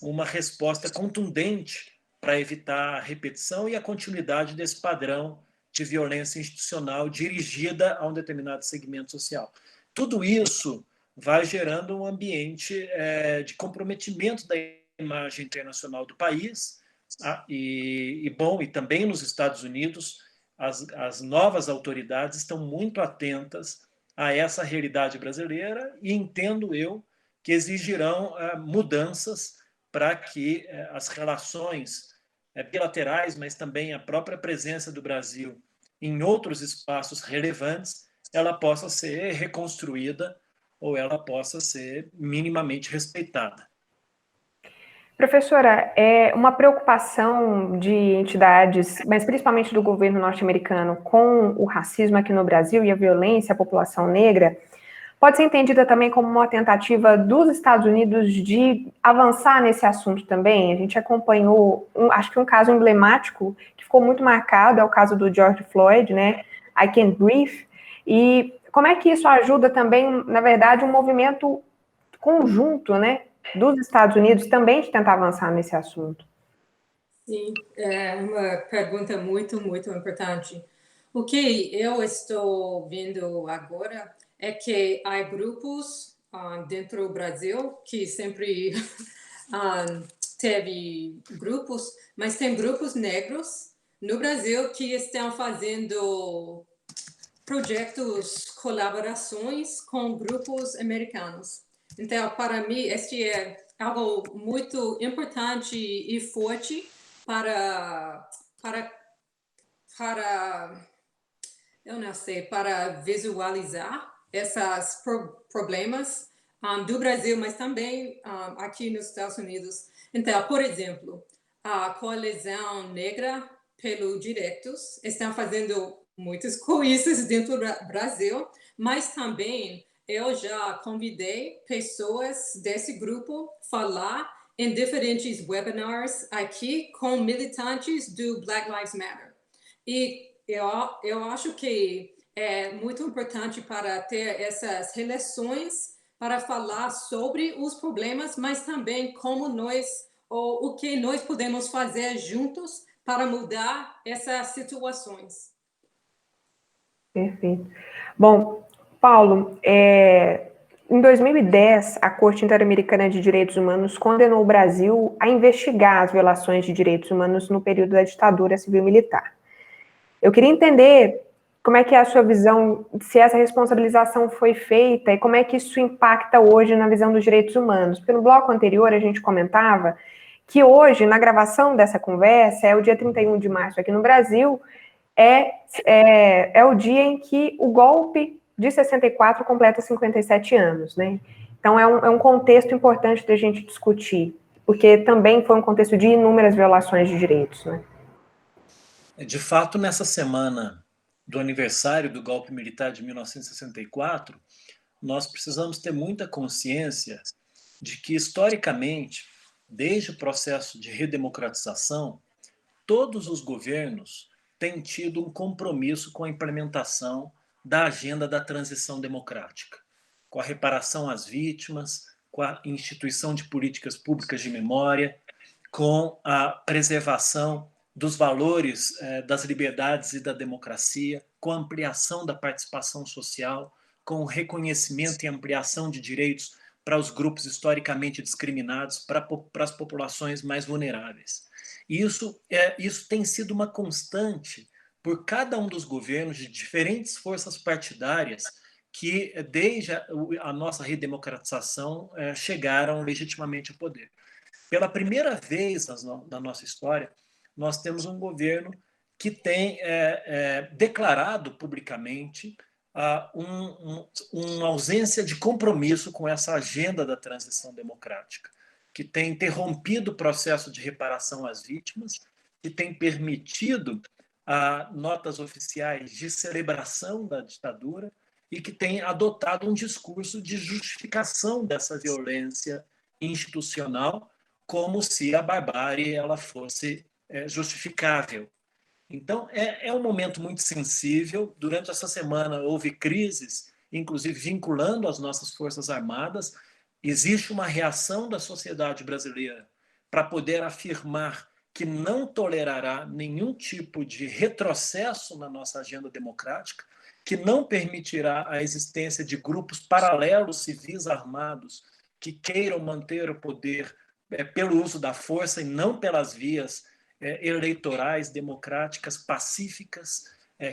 uma resposta contundente para evitar a repetição e a continuidade desse padrão de violência institucional dirigida a um determinado segmento social. Tudo isso vai gerando um ambiente de comprometimento da imagem internacional do país, e também nos Estados Unidos as novas autoridades estão muito atentas a essa realidade brasileira e entendo eu que exigirão mudanças para que as relações bilaterais, mas também a própria presença do Brasil em outros espaços relevantes, ela possa ser reconstruída ou ela possa ser minimamente respeitada. Professora, é uma preocupação de entidades, mas principalmente do governo norte-americano, com o racismo aqui no Brasil e a violência à população negra, pode ser entendida também como uma tentativa dos Estados Unidos de avançar nesse assunto também? A gente acompanhou, acho que um caso emblemático, que ficou muito marcado, é o caso do George Floyd, né? I Can't Breathe. E como é que isso ajuda também, na verdade, um movimento conjunto, né, dos Estados Unidos também de tentar avançar nesse assunto? Sim, é uma pergunta muito, muito importante. O que eu estou vendo agora é que há grupos dentro do Brasil que sempre teve grupos, mas tem grupos negros no Brasil que estão fazendo projetos, colaborações com grupos americanos. Então, para mim, este é algo muito importante e forte para eu não sei, para visualizar esses problemas do Brasil, mas também aqui nos Estados Unidos. Então, por exemplo, a Coalizão Negra pelos Direitos está fazendo muitas coisas dentro do Brasil, mas também eu já convidei pessoas desse grupo falar em diferentes webinars aqui com militantes do Black Lives Matter. E eu acho que é muito importante para ter essas relações para falar sobre os problemas, mas também como o que nós podemos fazer juntos para mudar essas situações. Perfeito. Bom, Paulo, em 2010, a Corte Interamericana de Direitos Humanos condenou o Brasil a investigar as violações de direitos humanos no período da ditadura civil-militar. Eu queria entender como é que é a sua visão, se essa responsabilização foi feita e como é que isso impacta hoje na visão dos direitos humanos. Porque no bloco anterior a gente comentava que hoje, na gravação dessa conversa, é o dia 31 de março aqui no Brasil, é o dia em que o golpe de 64 completa 57 anos, né? Então é um contexto importante da gente discutir, porque também foi um contexto de inúmeras violações de direitos, né? De fato, nessa semana do aniversário do golpe militar de 1964, nós precisamos ter muita consciência de que, historicamente, desde o processo de redemocratização, todos os governos têm tido um compromisso com a implementação da agenda da transição democrática, com a reparação às vítimas, com a instituição de políticas públicas de memória, com a preservação dos valores das liberdades e da democracia, com a ampliação da participação social, com o reconhecimento e ampliação de direitos para os grupos historicamente discriminados, para as populações mais vulneráveis. Isso tem sido uma constante por cada um dos governos de diferentes forças partidárias que, desde a nossa redemocratização, chegaram legitimamente ao poder. Pela primeira vez na nossa história, nós temos um governo que tem declarado publicamente uma ausência de compromisso com essa agenda da transição democrática, que tem interrompido o processo de reparação às vítimas, que tem permitido notas oficiais de celebração da ditadura e que tem adotado um discurso de justificação dessa violência institucional, como se a barbárie ela fosse justificável. Então, é um momento muito sensível. Durante essa semana houve crises, inclusive vinculando as nossas Forças Armadas. Existe uma reação da sociedade brasileira para poder afirmar que não tolerará nenhum tipo de retrocesso na nossa agenda democrática, que não permitirá a existência de grupos paralelos civis armados que queiram manter o poder pelo uso da força e não pelas vias eleitorais, democráticas, pacíficas,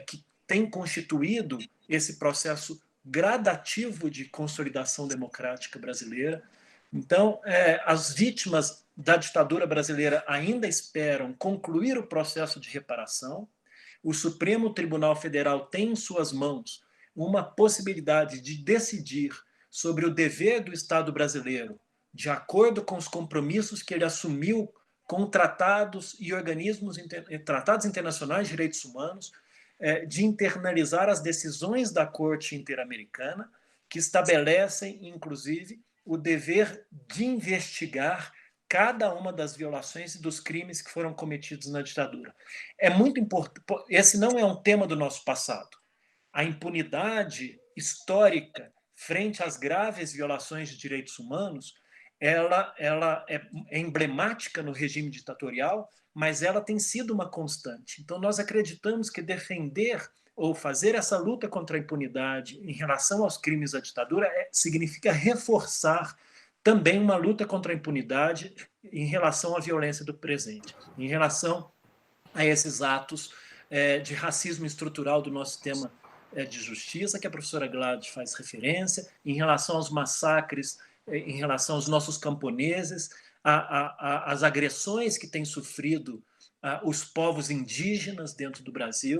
que têm constituído esse processo gradativo de consolidação democrática brasileira. Então, as vítimas da ditadura brasileira ainda esperam concluir o processo de reparação. O Supremo Tribunal Federal tem em suas mãos uma possibilidade de decidir sobre o dever do Estado brasileiro, de acordo com os compromissos que ele assumiu com tratados e organismos, tratados internacionais de direitos humanos, de internalizar as decisões da Corte Interamericana, que estabelecem, inclusive, o dever de investigar cada uma das violações e dos crimes que foram cometidos na ditadura. É muito importante. Esse não é um tema do nosso passado. A impunidade histórica frente às graves violações de direitos humanos, ela é emblemática no regime ditatorial, mas ela tem sido uma constante. Então, nós acreditamos que defender ou fazer essa luta contra a impunidade em relação aos crimes da ditadura significa reforçar também uma luta contra a impunidade em relação à violência do presente, em relação a esses atos de racismo estrutural do nosso sistema de justiça, que a professora Gladys faz referência, em relação aos massacres, em relação aos nossos camponeses, as agressões que têm sofrido os povos indígenas dentro do Brasil,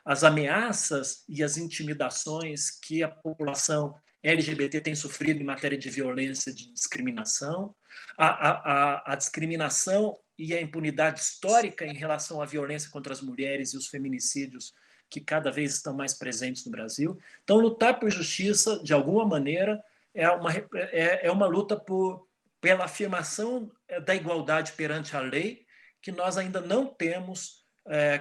as ameaças e as intimidações que a população LGBT tem sofrido em matéria de violência, de discriminação, a discriminação e a impunidade histórica em relação à violência contra as mulheres e os feminicídios que cada vez estão mais presentes no Brasil. Então, lutar por justiça, de alguma maneira, é uma luta pela afirmação da igualdade perante a lei, que nós ainda não temos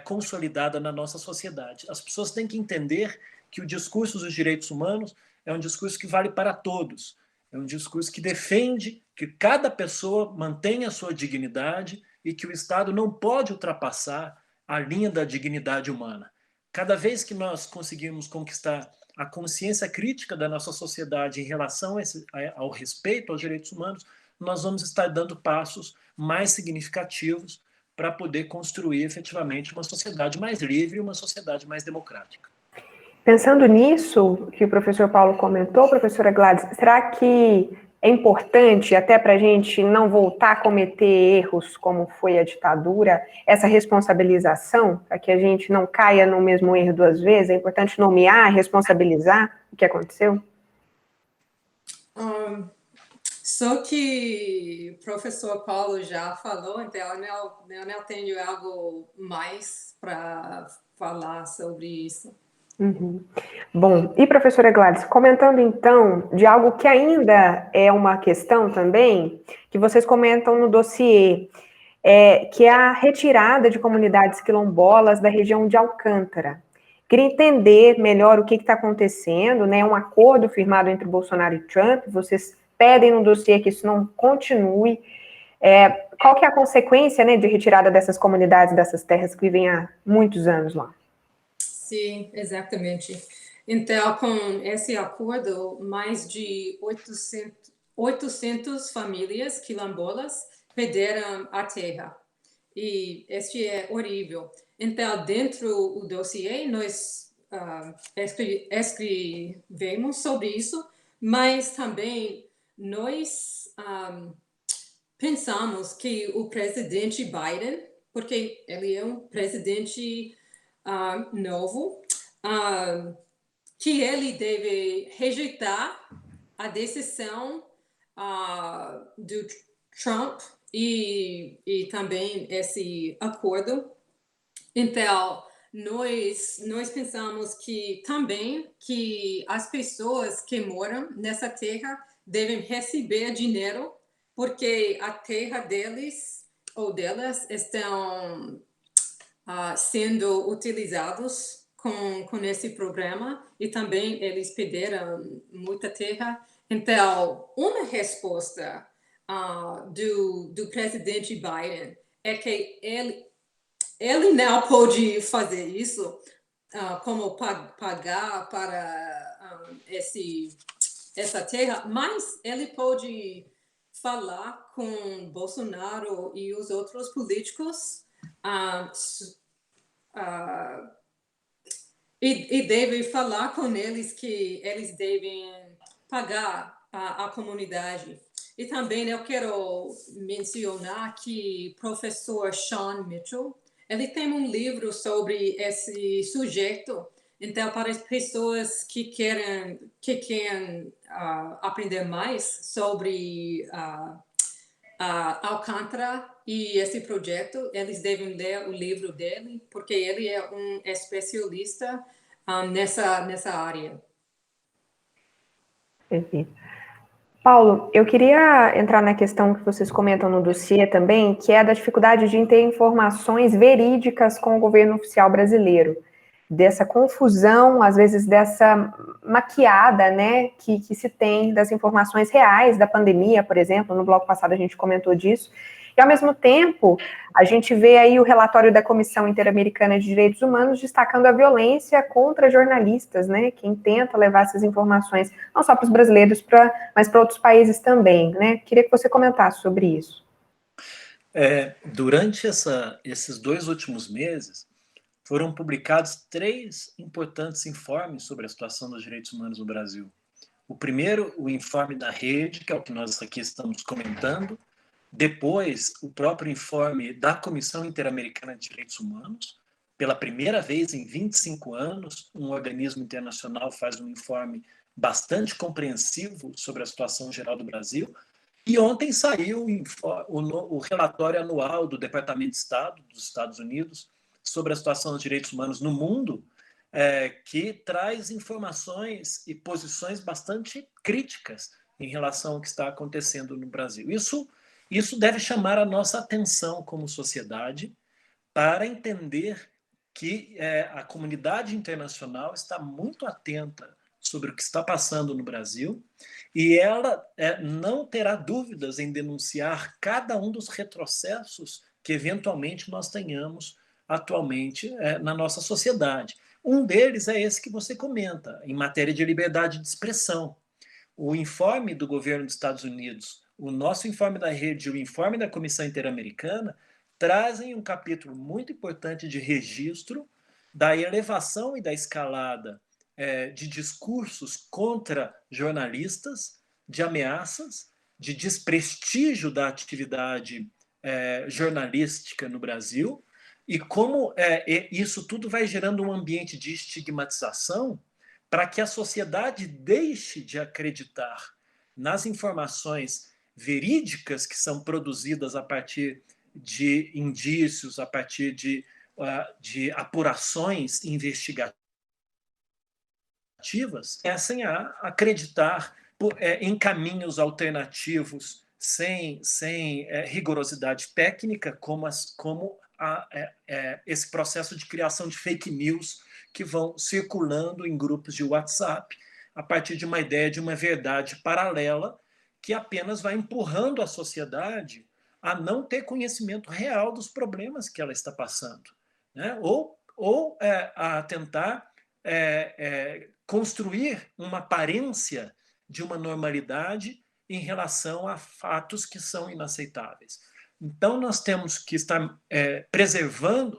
consolidada na nossa sociedade. As pessoas têm que entender que o discurso dos direitos humanos é um discurso que vale para todos, é um discurso que defende que cada pessoa mantenha a sua dignidade e que o Estado não pode ultrapassar a linha da dignidade humana. Cada vez que nós conseguimos conquistar a consciência crítica da nossa sociedade em relação ao respeito aos direitos humanos, nós vamos estar dando passos mais significativos para poder construir efetivamente uma sociedade mais livre e uma sociedade mais democrática. Pensando nisso que o professor Paulo comentou, professora Gladys, será que é importante, até para a gente não voltar a cometer erros como foi a ditadura, essa responsabilização, para que a gente não caia no mesmo erro duas vezes? É importante nomear, responsabilizar o que aconteceu? Só que o professor Paulo já falou, então eu não tenho algo mais para falar sobre isso. Uhum. Bom, e professora Gladys, comentando então de algo que ainda é uma questão também, que vocês comentam no dossiê, que é a retirada de comunidades quilombolas da região de Alcântara. Queria entender melhor o que está acontecendo, né? Um acordo firmado entre Bolsonaro e Trump, vocês pedem no dossiê que isso não continue. Qual que é a consequência, né, de retirada dessas comunidades, dessas terras que vivem há muitos anos lá? Sim, exatamente. Então, com esse acordo, mais de 800 famílias quilombolas perderam a terra. E este é horrível. Então, dentro do dossiê, nós escrevemos sobre isso, mas também nós pensamos que o presidente Biden, porque ele é um presidente novo, que ele deve rejeitar a decisão do Trump e também esse acordo. Então, nós pensamos que também que as pessoas que moram nessa terra devem receber dinheiro, porque a terra deles ou delas estão sendo utilizados com esse programa, e também eles perderam muita terra. Então, uma resposta do presidente Biden é que ele não pode fazer isso, como pagar para essa terra, mas ele pode falar com Bolsonaro e os outros políticos e deve falar com eles que eles devem pagar a comunidade. E também eu quero mencionar que o professor Sean Mitchell, ele tem um livro sobre esse sujeito. Então, para as pessoas que querem aprender mais sobre Alcântara e esse projeto, eles devem ler o livro dele, porque ele é um especialista nessa área. Perfeito. Paulo, eu queria entrar na questão que vocês comentam no dossiê também, que é da dificuldade de ter informações verídicas com o governo oficial brasileiro, dessa confusão, às vezes dessa maquiada, né, que se tem das informações reais da pandemia, por exemplo. No bloco passado a gente comentou disso, e ao mesmo tempo a gente vê aí o relatório da Comissão Interamericana de Direitos Humanos destacando a violência contra jornalistas, né, quem tenta levar essas informações, não só para os brasileiros, mas para outros países também, né. Queria que você comentasse sobre isso. Durante esses 2 últimos meses, foram publicados 3 importantes informes sobre a situação dos direitos humanos no Brasil. O primeiro, o informe da Rede, que é o que nós aqui estamos comentando. Depois, o próprio informe da Comissão Interamericana de Direitos Humanos. Pela primeira vez em 25 anos, um organismo internacional faz um informe bastante compreensivo sobre a situação geral do Brasil. E ontem saiu o relatório anual do Departamento de Estado dos Estados Unidos sobre a situação dos direitos humanos no mundo, que traz informações e posições bastante críticas em relação ao que está acontecendo no Brasil. Isso deve chamar a nossa atenção como sociedade para entender que a comunidade internacional está muito atenta sobre o que está passando no Brasil, e ela não terá dúvidas em denunciar cada um dos retrocessos que eventualmente nós tenhamos atualmente na nossa sociedade. Um deles é esse que você comenta, em matéria de liberdade de expressão. O informe do governo dos Estados Unidos, o nosso informe da Rede e o informe da Comissão Interamericana trazem um capítulo muito importante de registro da elevação e da escalada de discursos contra jornalistas, de ameaças, de desprestígio da atividade jornalística no Brasil, e como isso tudo vai gerando um ambiente de estigmatização para que a sociedade deixe de acreditar nas informações verídicas que são produzidas a partir de indícios, a partir de apurações investigativas, comecem a acreditar em caminhos alternativos sem rigorosidade técnica, como esse processo de criação de fake news que vão circulando em grupos de WhatsApp a partir de uma ideia de uma verdade paralela que apenas vai empurrando a sociedade a não ter conhecimento real dos problemas que ela está passando, né? ou a tentar construir uma aparência de uma normalidade em relação a fatos que são inaceitáveis. Então, nós temos que estar preservando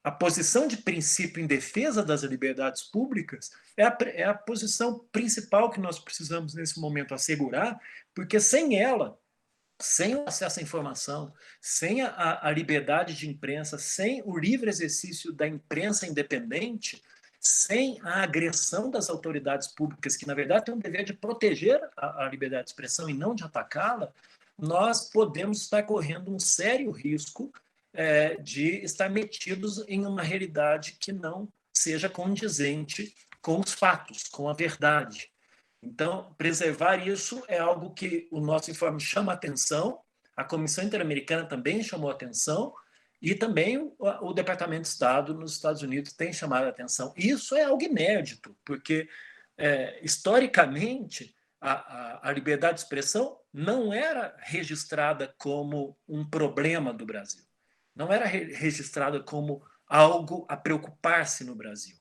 a posição de princípio em defesa das liberdades públicas, é a posição principal que nós precisamos, nesse momento, assegurar, porque sem ela, sem o acesso à informação, sem a liberdade de imprensa, sem o livre exercício da imprensa independente, sem a agressão das autoridades públicas, que, na verdade, têm o dever de proteger a liberdade de expressão e não de atacá-la, nós podemos estar correndo um sério risco de estar metidos em uma realidade que não seja condizente com os fatos, com a verdade. Então, preservar isso é algo que o nosso informe chama atenção, a Comissão Interamericana também chamou atenção, e também o Departamento de Estado nos Estados Unidos tem chamado a atenção. Isso é algo inédito, porque, historicamente, a liberdade de expressão não era registrada como um problema do Brasil, não era registrada como algo a preocupar-se no Brasil.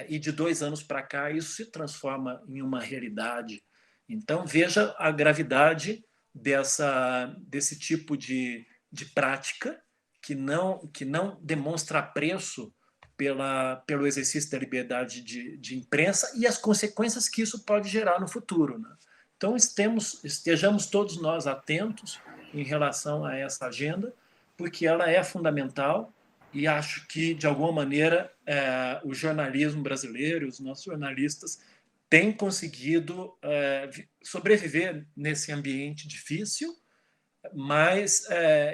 E de 2 anos para cá, isso se transforma em uma realidade. Então, veja a gravidade desse tipo de prática que não demonstra apreço pelo exercício da liberdade de imprensa e as consequências que isso pode gerar no futuro, né? Então, estejamos todos nós atentos em relação a essa agenda, porque ela é fundamental e acho que, de alguma maneira, o jornalismo brasileiro, os nossos jornalistas, têm conseguido sobreviver nesse ambiente difícil, mas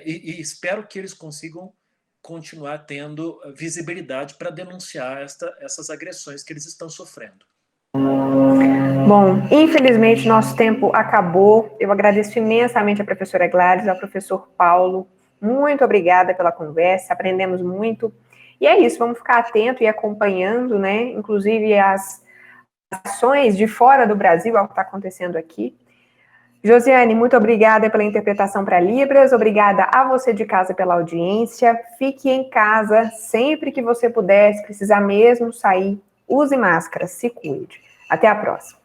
e espero que eles consigam continuar tendo visibilidade para denunciar essas agressões que eles estão sofrendo. Bom, infelizmente nosso tempo acabou. Eu agradeço imensamente a professora Gladys, ao professor Paulo. Muito obrigada pela conversa, aprendemos muito. E é isso, vamos ficar atento e acompanhando, né? Inclusive as ações de fora do Brasil, ao que está acontecendo aqui. Josiane, muito obrigada pela interpretação para Libras, obrigada a você de casa pela audiência. Fique em casa sempre que você puder, se precisar mesmo sair, use máscara, se cuide. Até a próxima.